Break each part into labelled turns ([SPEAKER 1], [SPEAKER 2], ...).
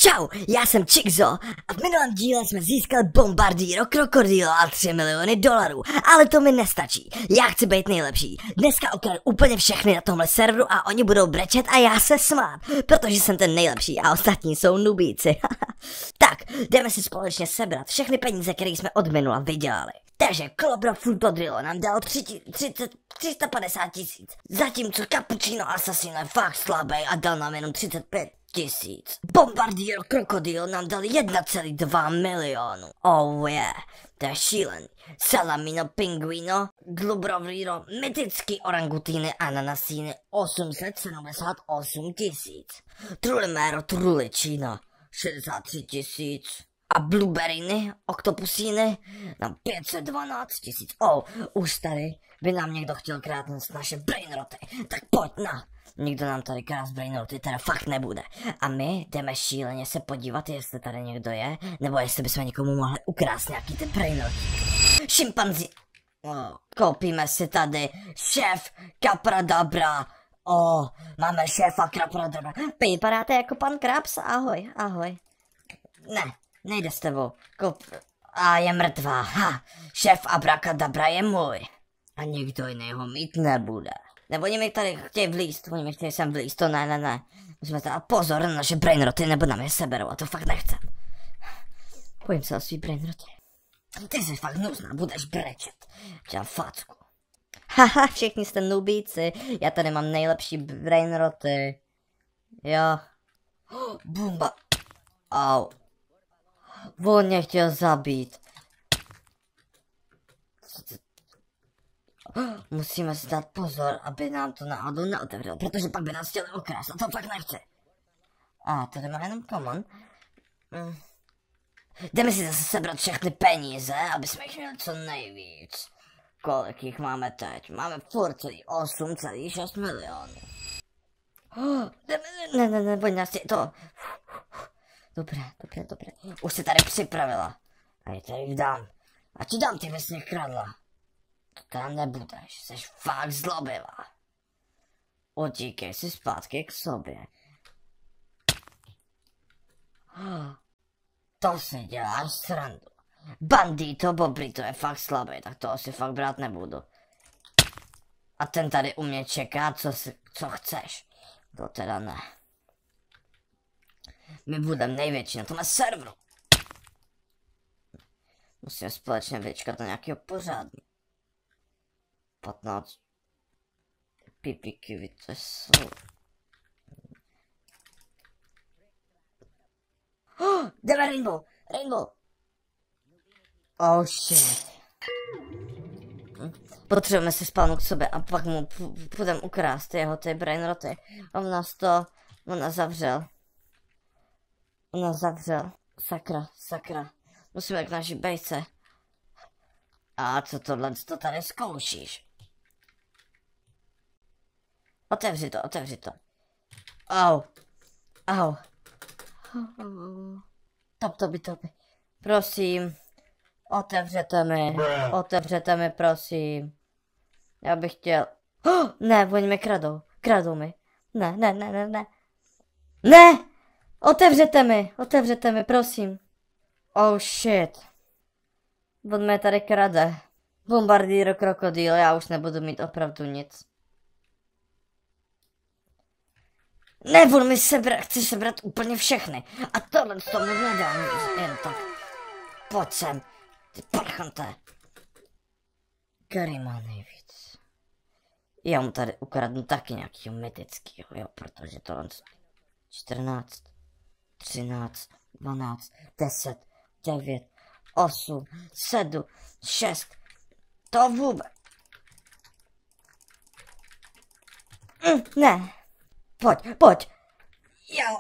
[SPEAKER 1] Čau, já jsem Čikzo a v minulém díle jsme získali bombardíro krokodýlo a 3 miliony dolarů, ale to mi nestačí, já chci být nejlepší. Dneska okradu úplně všechny na tomhle serveru a oni budou brečet a já se smát, protože jsem ten nejlepší a ostatní jsou nubíci. Tak, jdeme si společně sebrat všechny peníze, které jsme od minula vydělali. Takže Kolobro Frutodrillo nám dal 350 tisíc, zatímco Cappuccino Assassino je fakt slabý a dal nám jenom 35 tisíc. Bombardíro Krokodýl nám dal 1,2 milionu. Oh yeah, to je šílený. Salamino Pinguino, Glubroviro, mytický orangutýny ananasíny 878 tisíc. Trulimero Trulicino 63 tisíc. A blueberryny, oktopusíny na 512 tisíc. Už tady by nám někdo chtěl krátnout naše brainroty. Tak pojď na. Nikdo nám tady krát brainroty teda fakt nebude. A my jdeme šíleně se podívat, jestli tady někdo je, nebo jestli bychom někomu mohli ukrást nějaký ty brainroty. Šimpanzi. Koupíme si tady šéf Kapradabra. Máme šéfa Kapradabra. Vypadáte jako pan Krabs, ahoj, ahoj. Ne. Nejde s tebou. A je mrtvá. Šéf Abrakadabra je můj. A nikdo jiný ho mít nebude. Nebo oni mi tady chtějí vlízt. Oni mi chtějí sem vlízt. To ne. Musíme teda pozor na naše brainroty, nebo nám je seberou. A to fakt nechcem. Bojím se o svý brainroty. Ty jsi fakt hnusná. Budeš brečet. Dělám facku. Haha, všichni jste nubíci. Já tady mám nejlepší brainroty. Jo. Bumba. Au. On mě chtěl zabít. Musíme si dát pozor, aby nám to náhodou neotevřelo, protože pak by nás chtěli okrást a to fakt nechci. Tady má jenom common. Jdeme si zase sebrat všechny peníze, aby jsme jich měli co nejvíc. Kolik jich máme teď? Máme furt 8,6 milionů. Ne, pojď nás to. Dobré. Už se tady připravila. A já tady dám. A ti dám, ty bys mě kradla. To tam nebudeš, jsi fakt zlobivá. Utíkej si zpátky k sobě. To si děláš srandu. Bandito Bobrito je fakt slabý, tak toho si fakt brát nebudu. A ten tady u mě čeká, co chceš. To teda ne. My budeme největší na tomhle serveru. Musíme společně vyčkat na nějakého pořádný. 15. Pipiky, to jsou. Jdeme Rainbow. Oh shit. Potřebujeme si spálnout k sobě a pak mu půjdeme ukrást jeho ty brainroty. On nás zavřel. Sakra. Musíme k naší bejce. A co tohle to tady zkoušíš? Otevři to. Au. Topi. Prosím. Otevřete mi, prosím. Já bych chtěl. Ne, oni mi kradou. Kradou mi. Ne. Ne! Otevřete mi, prosím. Oh shit. On mě tady krade. Bombardíro Krokodýl, já už nebudu mít opravdu nic. Ne, on mi chci sebrat úplně všechny. A tohle tomu nedám jen tak. Pojď sem, ty parchante. Který má nejvíc? Já mu tady ukradnu taky nějakýho mytickýho, jo, protože tohle 14, 13, 12, 10, 9, 8, 7, 6. To vůbec. Ne. Pojď. Já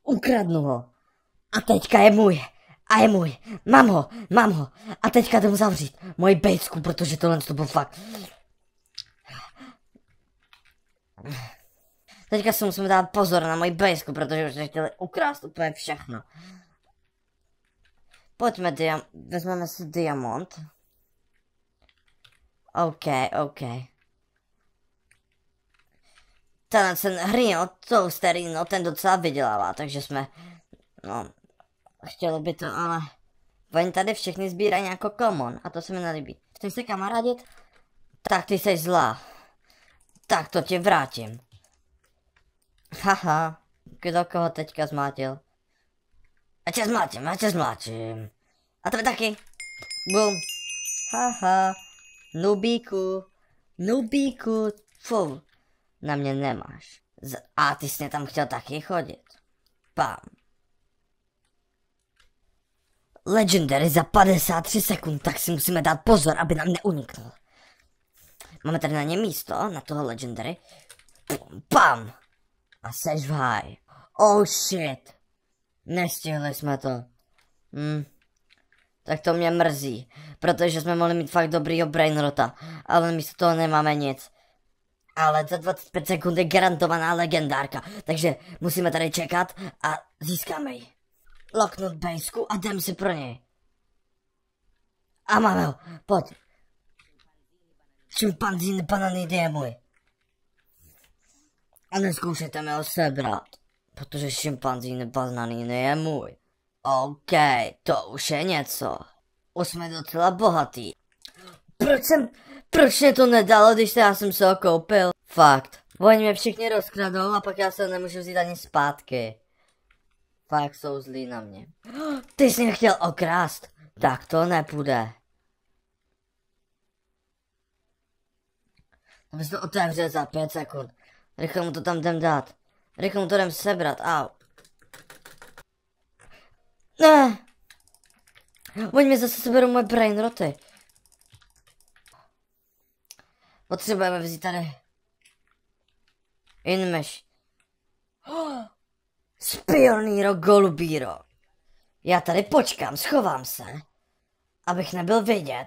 [SPEAKER 1] ukradnu ho. A teďka je můj. Mám ho. A teďka jdem zavřít moji bejsku, protože tohle to bylo fakt. Teďka si musíme dát pozor na moji bejsku, protože už chtěli ukrást úplně všechno. Pojďme, vezmeme si diamant. OK. Ten Rino Toasterino, ten docela vydělává, takže jsme No, chtělo by to, ale oni tady všichni sbírají nějakou common a to se mi nelíbí. Chceš se kamarádit? Tak ty jsi zlá. Tak to ti vrátím. Haha, kdo koho teďka zmátil? Já tě zmlátím. A tebe taky. Bum. Haha. Nubíku. Fou. Na mě nemáš. A ty jsi mě tam chtěl taky chodit. Pam. Legendary za 53 sekund, tak si musíme dát pozor, aby nám neuniknul. Máme tady na ně místo, na toho Legendary. Pam! A seš v háji. Oh shit. Nestihli jsme to. Tak to mě mrzí, protože jsme mohli mít fakt dobrýho brainrota, ale místo toho nemáme nic. Ale za 25 sekund je garantovaná legendárka, takže musíme tady čekat a získáme ji. Locknout bejsku a jdem si pro něj. A máme ho, pojď. Šimpanzíny banany je můj. A neskoušejte mi ho sebrat, protože šimpanzíny banany je můj. OK, to už je něco. Už jsme docela bohatý. Proč mě to nedalo, když já jsem se ho koupil? Fakt. Oni mě všichni rozkradou a pak já se nemůžu vzít ani zpátky. Fakt jsou zlí na mě. Ty jsi mě chtěl okrást. Tak to nepůjde. Aby to otevřel za 5 sekund. Rychle mu to tam jdem dát. Rychle mu to jdem sebrat, au. Ne. Oni mi zase seberou moje brainroty. Potřebujeme vzít tady. Inmeš. Spionýro golubíro. Já tady počkám, schovám se. Abych nebyl vidět.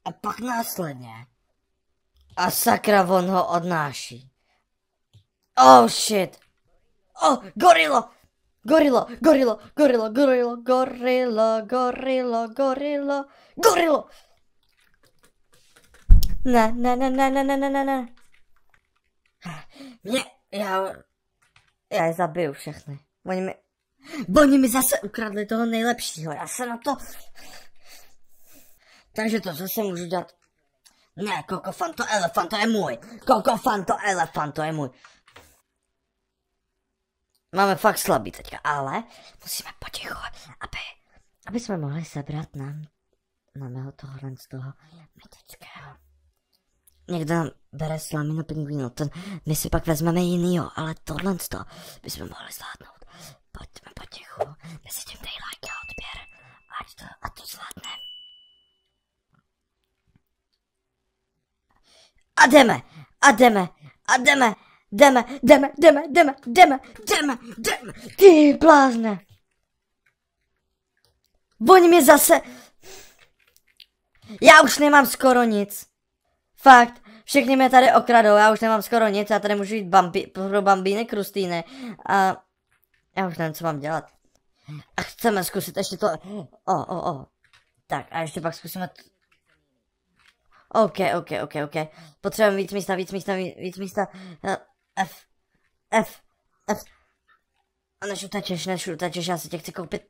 [SPEAKER 1] A pak následně. A sakra on ho odnáší. Oh shit. Oh, gorilo. Ne. Já je zabiju všechny. Oni mi zase ukradli toho nejlepšího, já se na to... Takže to zase můžu dělat. Ne, Kokofanto Elefanto je můj. Kokofanto Elefanto je můj. Máme fakt slabý teďka, ale musíme potichu, aby jsme mohli sebrat na mého tohle z toho mytického. Někdo nám bere slaminu pingvínu, my si pak vezmeme jinýho, ale tohle z toho bychom mohli zvládnout. Pojďme potichu, mezi tím dej like a odběr, ať to zvládne. A jdeme. Ty blázne. Oni mě zase... Já už nemám skoro nic. Fakt, všichni mě tady okradou, já už nemám skoro nic, já tady můžu jít pro bambíny, krustýny a já už nevím, co mám dělat. A chceme zkusit ještě to... Tak a ještě pak zkusíme... OK. Potřebujeme víc místa. F. A než utečeš, já si tě chci koupit.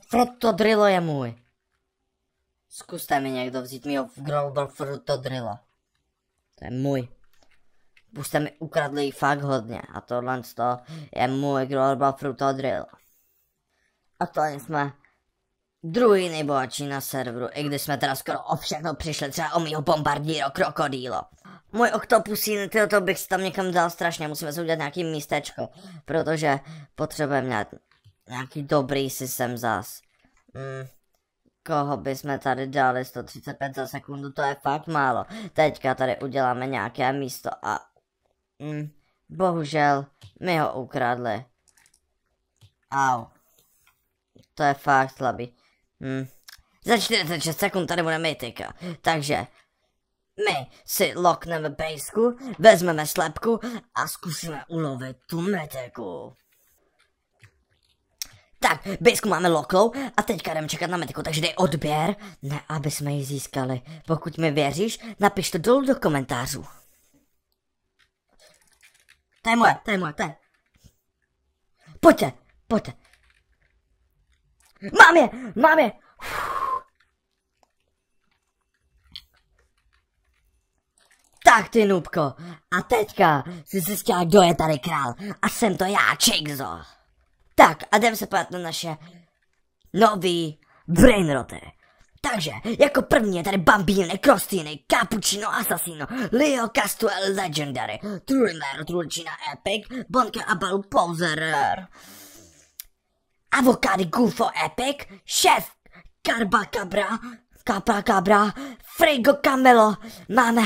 [SPEAKER 1] Fruto Drillo je můj. Zkuste mi někdo vzít mýho Global Fruto Drillo. To je můj. Už jste mi ukradli fakt hodně. A tohle je můj Global Fruto Drillo. Aktuálně jsme druhý nejbohatší na serveru, i když jsme teda skoro o všechno přišli, třeba o mýho bombardíro krokodýlo. Můj oktopusín, to bych si tam někam dal strašně, musíme si udělat nějaký místečko, protože potřebujeme nějaký dobrý systém zas. Koho bychom tady dali 135 za sekundu, to je fakt málo. Teďka tady uděláme nějaké místo a... bohužel, mi ho ukradli. Au. To je fakt slabý. Za 46 sekund tady bude mytika, takže my si lokneme bejsku, vezmeme slepku a zkusíme ulovit tu mytiku. Tak, bejsku máme loklou a teďka jdeme čekat na mytiku, takže dej odběr, ne aby jsme ji získali. Pokud mi věříš, napiš to dolů do komentářů. To je moje. Pojďte, pojďte. Mám je. Tak ty nubko, a teďka si zjistila, kdo je tady král. A jsem to já, Čikzo. Tak a jdem se podívat na naše nový brainroty. Takže, jako první je tady Bambino, Crostini, Cappuccino, Assassino, Leo, Castuel, Legendary, Trulimero, Trulicina, Epic, Bonka a Balu, Poser, Avocado, Gufo, Epic, Chef, Cabra, Frigo, Camelo, máme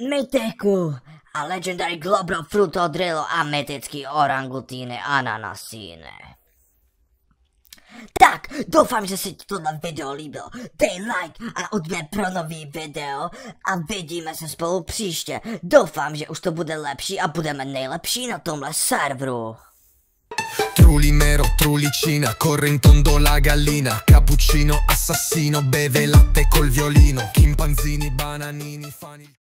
[SPEAKER 1] Mytiku a Legendary Globro, Fruto, Drillo a mytický Orangutiny, Ananasíny. Tak, doufám, že se ti tohle video líbilo. Dej like a odběr pro nový video a vidíme se spolu příště. Doufám, že už to bude lepší a budeme nejlepší na tomhle serveru.
[SPEAKER 2] Trulimero, Trulicina, corre in tondo la gallina, Cappuccino, Assassino, beve latte col violino, Chimpanzini, bananini, fanno